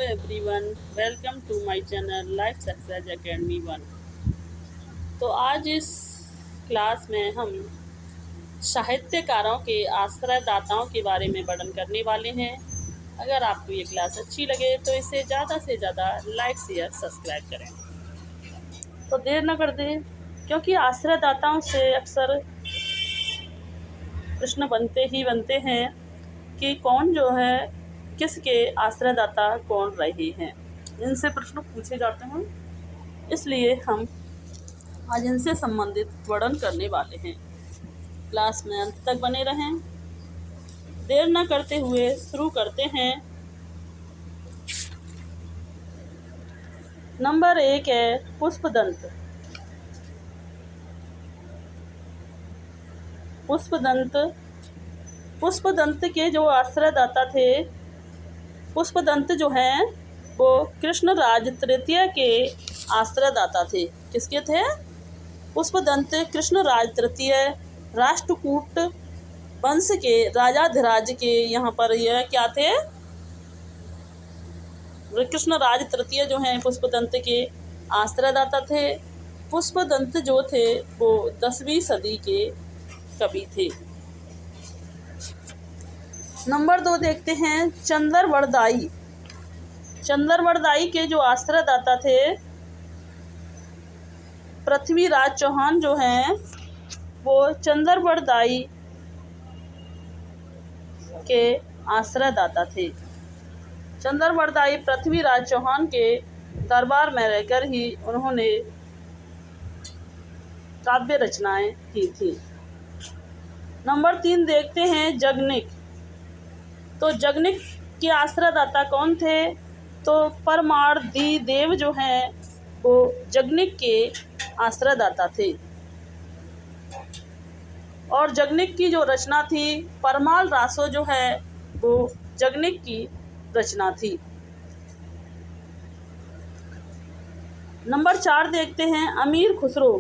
Everyone, welcome to my channel Life Success Academy 1। तो आज इस क्लास में हम साहित्यकारों के आश्रयदाताओं के बारे में वर्णन करने वाले हैं। अगर आपको ये क्लास अच्छी लगे तो इसे ज़्यादा से ज़्यादा लाइक शेयर सब्सक्राइब करें। तो देर न कर दें, क्योंकि आश्रयदाताओं से अक्सर प्रश्न बनते हैं कि कौन जो है किसके आश्रयदाता कौन रहे हैं। इनसे प्रश्न पूछे जाते हैं, इसलिए हम आज इनसे संबंधित वर्णन करने वाले हैं। क्लास में अंत तक बने रहें। देर न करते हुए शुरू करते हैं। नंबर 1 है पुष्पदंत। पुष्पदंत के जो आश्रयदाता थे, पुष्पदंत जो हैं वो कृष्णराज तृतीय के आश्रयदाता थे। किसके थे? पुष्पदंत कृष्णराज तृतीय राष्ट्रकूट वंश के राजाधिराज के यहाँ पर यह क्या थे? कृष्णराज तृतीय जो हैं पुष्पदंत के आश्रयदाता थे। पुष्पदंत जो थे वो 10वीं सदी के कवि थे। नंबर 2 देखते हैं चंद्रवरदायी। चंद्रवरदायी के जो आश्रयदाता थे पृथ्वीराज चौहान जो हैं वो चंद्रवरदायी के आश्रयदाता थे। चंद्रवरदायी पृथ्वीराज चौहान के दरबार में रहकर ही उन्होंने काव्य रचनाएं की थी। नंबर 3 देखते हैं जगनिक। तो जगनिक के आश्रयदाता कौन थे? तो परमार्दी देव जो हैं वो जगनिक के आश्रयदाता थे। और जगनिक की जो रचना थी परमाल रासो जो है वो जगनिक की रचना थी। नंबर 4 देखते हैं अमीर खुसरो।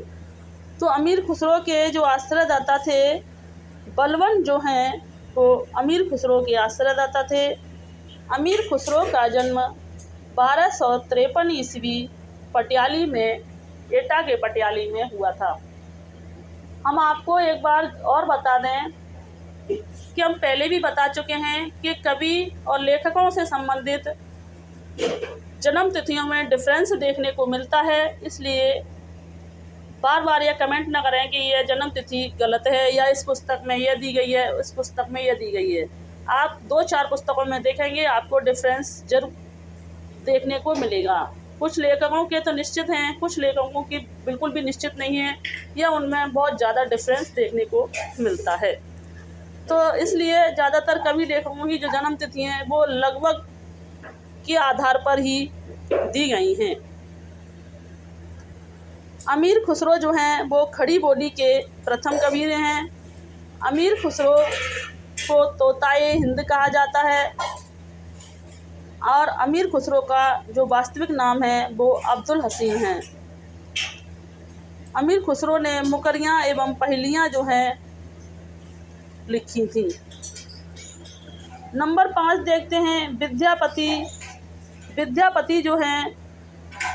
तो अमीर खुसरो के जो आश्रयदाता थे बलवन जो हैं वो अमीर खुसरो के आश्रयदाता थे। अमीर खुसरो का जन्म 1253 ईस्वी पटियाली में, एटा के पटियाली में हुआ था। हम आपको एक बार और बता दें कि हम पहले भी बता चुके हैं कि कवि और लेखकों से संबंधित जन्म तिथियों में डिफरेंस देखने को मिलता है। इसलिए बार बार यह कमेंट न करें कि यह जन्म तिथि गलत है या इस पुस्तक में यह दी गई है, उस पुस्तक में यह दी गई है। आप 2-4 पुस्तकों में देखेंगे, आपको डिफरेंस जरूर देखने को मिलेगा। कुछ लेखकों के तो निश्चित हैं, कुछ लेखकों की बिल्कुल भी निश्चित नहीं है, या उनमें बहुत ज़्यादा डिफरेंस देखने को मिलता है। तो इसलिए ज़्यादातर कवि लेखकों की जो जन्म तिथि हैं वो लगभग के आधार पर ही दी गई हैं। अमीर खुसरो जो हैं वो खड़ी बोली के प्रथम कवि हैं। अमीर खुसरो को तोताए हिंद कहा जाता है और अमीर खुसरो का जो वास्तविक नाम है वो अब्दुल हसीन है। अमीर खुसरो ने मुकरियाँ एवं पहेलियाँ जो हैं लिखी थी। नंबर 5 देखते हैं विद्यापति। विद्यापति जो हैं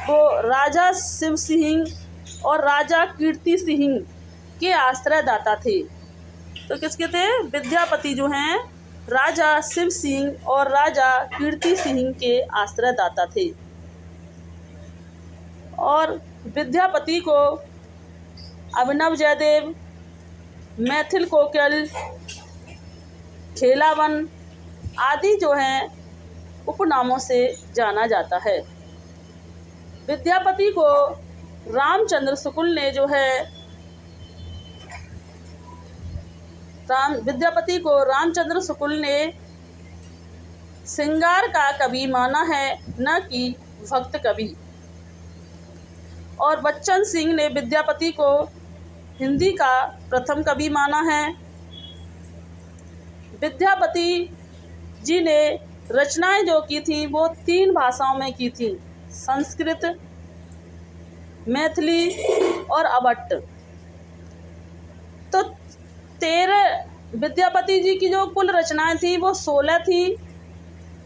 वो राजा शिव सिंह और राजा कीर्ति सिंह के आश्रयदाता थे। तो किसके थे? विद्यापति जो हैं राजा शिव सिंह और राजा कीर्ति सिंह के आश्रयदाता थे। और विद्यापति को अभिनव जयदेव, मैथिल कोकिल, खेलावन आदि जो हैं उपनामों से जाना जाता है। विद्यापति को रामचंद्र शुक्ल ने जो है विद्यापति को रामचंद्र शुक्ल ने श्रृंगार का कवि माना है, न कि भक्त कवि। और बच्चन सिंह ने विद्यापति को हिंदी का प्रथम कवि माना है। विद्यापति जी ने रचनाएं जो की थी वो 3 भाषाओं में की थी, संस्कृत, मैथिली और अवट्ट। तो 13 विद्यापति जी की जो कुल रचनाएं थी वो 16 थी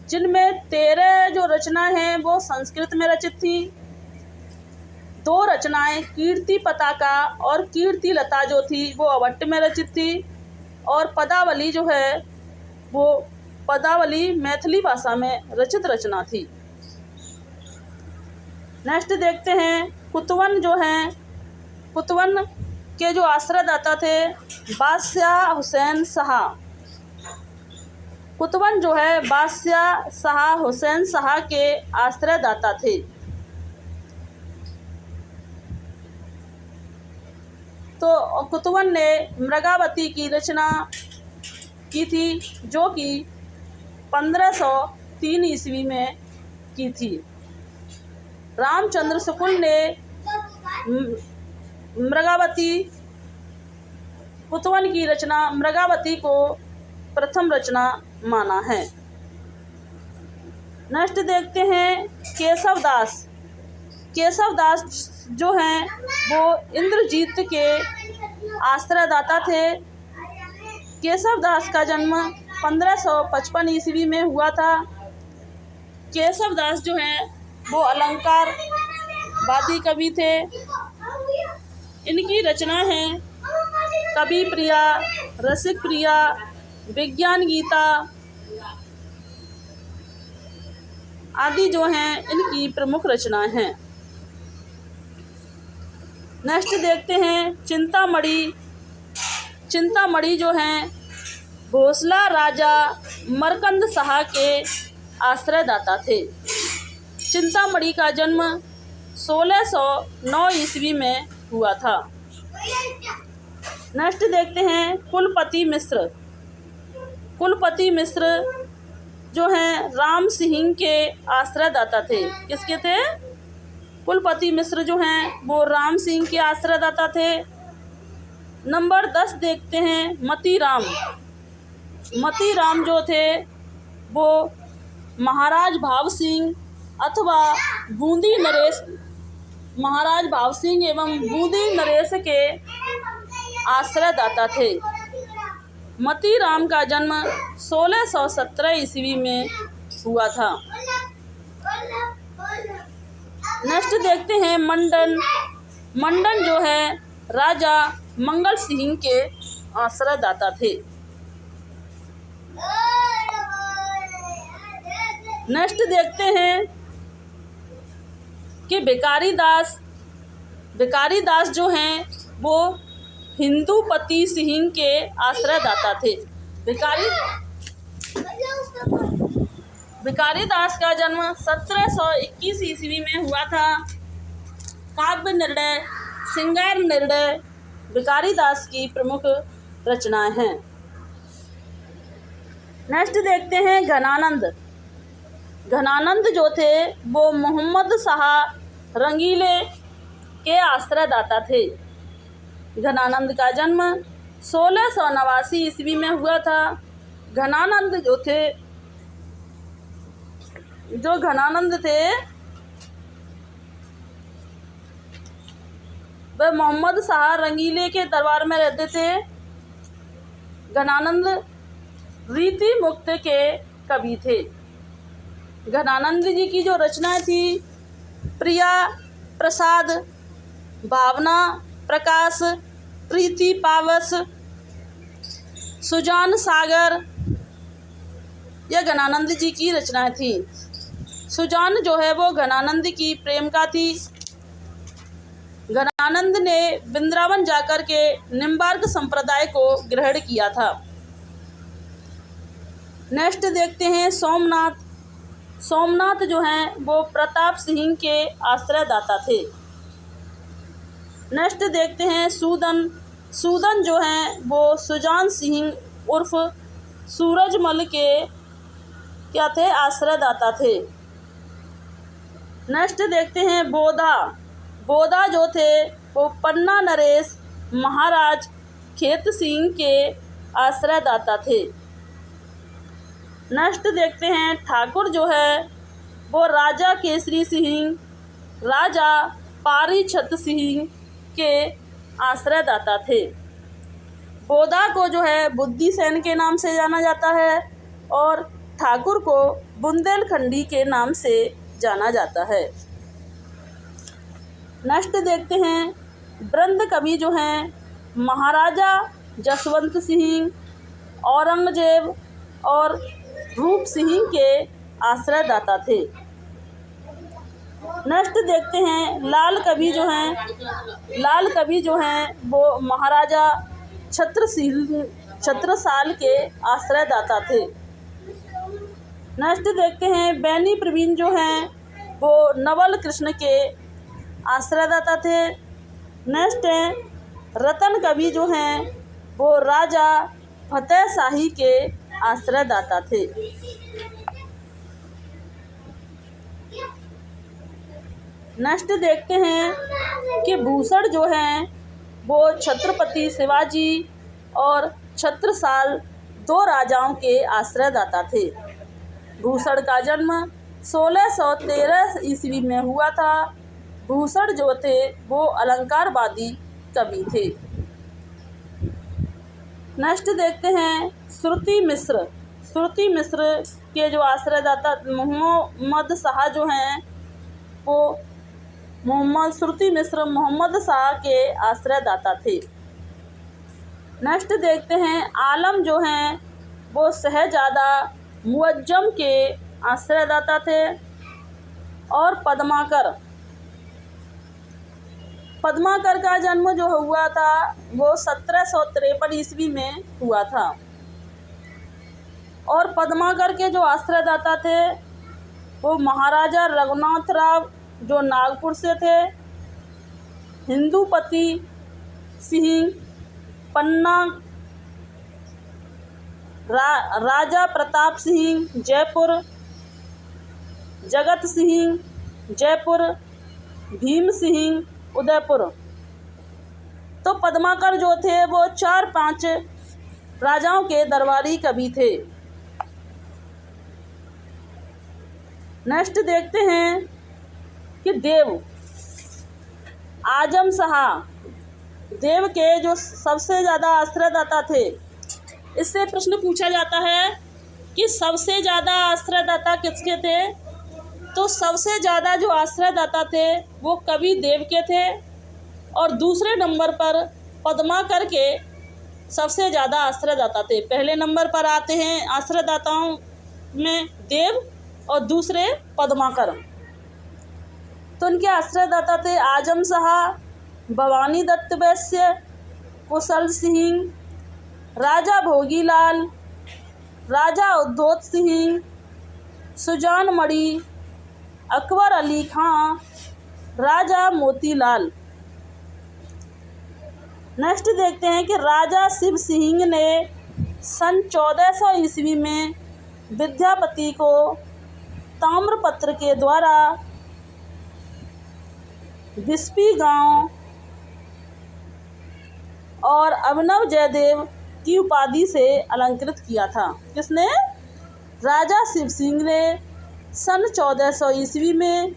जिनमें 13 जो रचना हैं वो संस्कृत में रचित थी। 2 रचनाएं कीर्ति पताका और कीर्ति लता जो थी वो अवट्ट में रचित थी। और पदावली जो है वो पदावली मैथिली भाषा में रचित रचना थी। नेक्स्ट देखते हैं कुतवन जो हैं, कुतवन के जो आश्रयदाता थे बादशाह हुसैन शाह। कुतवन जो है बादशाह शाह हुसैन शाह के आश्रयदाता थे। तो कुतवन ने मृगावती की रचना की थी जो कि 1503 ईस्वी में की थी। रामचंद्र शुक्ल ने मृगावती कुतवन की रचना मृगावती को प्रथम रचना माना है। नेक्स्ट देखते हैं केशवदास। केशवदास जो हैं वो इंद्रजीत के आश्रयदाता थे। केशवदास का जन्म 1555 ईस्वी में हुआ था। केशवदास जो हैं वो अलंकारवादी कवि थे। इनकी रचना है कवि प्रिया, रसिक प्रिया, विज्ञान गीता आदि जो हैं इनकी प्रमुख रचनाएं हैं। नेक्स्ट देखते हैं चिंतामणि। चिंतामणि जो हैं भोसला राजा मरकंद शाह के आश्रयदाता थे। चिंतामणि का जन्म 1609 ईस्वी में हुआ था। नेक्स्ट देखते हैं कुलपति मिश्र। कुलपति मिश्र जो हैं राम सिंह के आश्रयदाता थे। किसके थे? कुलपति मिश्र जो हैं वो राम सिंह के आश्रयदाता थे। नंबर 10 देखते हैं मतीराम। मतीराम जो थे वो महाराज भाव सिंह अथवा बूंदी नरेश, महाराज भाव सिंह एवं बूंदी नरेश के आश्रयदाता थे। मतीराम का जन्म 1617 ईस्वी में हुआ था। नेक्स्ट देखते हैं मंडन। मंडन जो है राजा मंगल सिंह के आश्रयदाता थे। नेक्स्ट देखते हैं कि भिखारी दास। भिखारी दास जो हैं वो हिंदूपति सिंह के आश्रयदाता थे। भिखारी दास का जन्म 1721 ईस्वी में हुआ था। काव्य निर्णय, श्रृंगार निर्णय भिखारी दास की प्रमुख रचनाएं हैं। नेक्स्ट देखते हैं घनानंद। घनानंद जो थे वो मोहम्मद शाह रंगीले के आश्रयदाता थे। घनानंद का जन्म 1689 ईस्वी में हुआ था। घनानंद जो घनानंद थे वह मोहम्मद शाह रंगीले के दरबार में रहते थे। घनानंद रीति मुक्त के कवि थे। घनानंद जी की जो रचना थी प्रिया, प्रसाद, भावना, प्रकाश, प्रीति पावस, सुजान सागर, यह घनानंद जी की रचनाएं थी। सुजान जो है वो घनानंद की प्रेम का थी। घनानंद ने वृंदावन जाकर के निम्बार्क संप्रदाय को ग्रहण किया था। नेक्स्ट देखते हैं सोमनाथ। सोमनाथ जो हैं वो प्रताप सिंह के आश्रयदाता थे। नेक्स्ट देखते हैं सूदन। सूदन जो हैं वो सुजान सिंह उर्फ सूरजमल के क्या थे? आश्रयदाता थे। नेक्स्ट देखते हैं बोधा। बोधा जो थे वो पन्ना नरेश महाराज खेत सिंह के आश्रयदाता थे। नेक्स्ट देखते हैं ठाकुर जो है वो राजा केसरी सिंह, राजा पारीछत सिंह के आश्रयदाता थे। बोधा को जो है बुद्धि सेन के नाम से जाना जाता है और ठाकुर को बुंदेलखंडी के नाम से जाना जाता है। नेक्स्ट देखते हैं, वृंद कवि जो हैं महाराजा जसवंत सिंह, औरंगजेब और रूप सिंह के आश्रयदाता थे। नेक्स्ट देखते हैं, लाल कवि जो हैं वो महाराजा छत्रसाल के आश्रयदाता थे। नेक्स्ट देखते हैं, बैनी प्रवीण जो हैं वो नवल कृष्ण के आश्रयदाता थे। नेक्स्ट है, रतन कवि जो हैं वो राजा फतेह शाही के आश्रयदाता थे। नेक्स्ट देखते हैं कि भूषण जो हैं वो छत्रपति शिवाजी और छत्रसाल 2 राजाओं के आश्रयदाता थे। भूषण का जन्म 1613 ईस्वी में हुआ था। भूषण जो थे वो अलंकारवादी कवि थे। नेक्स्ट देखते हैं, श्रुति मिश्र के जो आश्रयदाता मोहम्मद शाह जो हैं वो मोहम्मद शाह के आश्रयदाता थे। नेक्स्ट देखते हैं, आलम जो हैं वो शहजादा मुअज्जम के आश्रयदाता थे। और पद्माकर का जन्म जो हुआ था वो 1753 ईस्वी में हुआ था। और पद्माकर के जो आश्रयदाता थे वो महाराजा रघुनाथ राव जो नागपुर से थे, हिंदुपति सिंह पन्ना, राजा प्रताप सिंह जयपुर, जगत सिंह जयपुर, भीम सिंह उदयपुर। तो पद्माकर जो थे वो 4-5 राजाओं के दरबारी कवि थे। नेक्स्ट देखते हैं कि आजम शाह देव के जो सबसे ज़्यादा आश्रयदाता थे। इससे प्रश्न पूछा जाता है कि सबसे ज़्यादा आश्रयदाता किसके थे? तो सबसे ज़्यादा जो आश्रयदाता थे वो कवि देव के थे और दूसरे नंबर पर पद्माकर के सबसे ज़्यादा आश्रयदाता थे। पहले नंबर पर आते हैं आश्रयदाताओं में देव और दूसरे पद्माकर। तो उनके आश्रयदाता थे आजम शाह, भवानी दत्त वैश्य, कुशल सिंह, राजा भोगीलाल, राजा उद्योत सिंह, सुजान मणि, अकबर अली खां, राजा मोतीलाल। नेक्स्ट देखते हैं कि राजा शिव सिंह ने सन 1400 ईस्वी में विद्यापति को ताम्रपत्र के द्वारा बिस्पी गांव और अभिनव जयदेव की उपाधि से अलंकृत किया था। किसने? राजा शिव सिंह ने सन 1400 ईस्वी में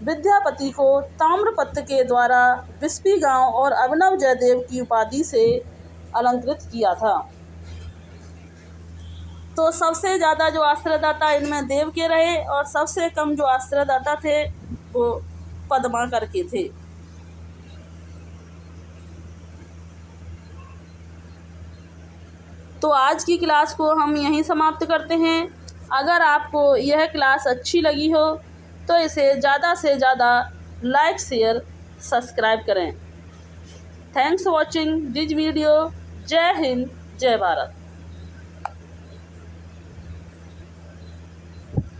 विद्यापति को ताम्रपत्र के द्वारा बिस्पी गांव और अभिनव जयदेव की उपाधि से अलंकृत किया था। तो सबसे ज़्यादा जो आश्रयदाता इनमें देव के रहे और सबसे कम जो आश्रयदाता थे वो पद्माकर के थे। तो आज की क्लास को हम यहीं समाप्त करते हैं। अगर आपको यह क्लास अच्छी लगी हो तो इसे ज़्यादा से ज़्यादा लाइक, शेयर, सब्सक्राइब करें। Thanks for watching this video. जय हिंद, जय भारत।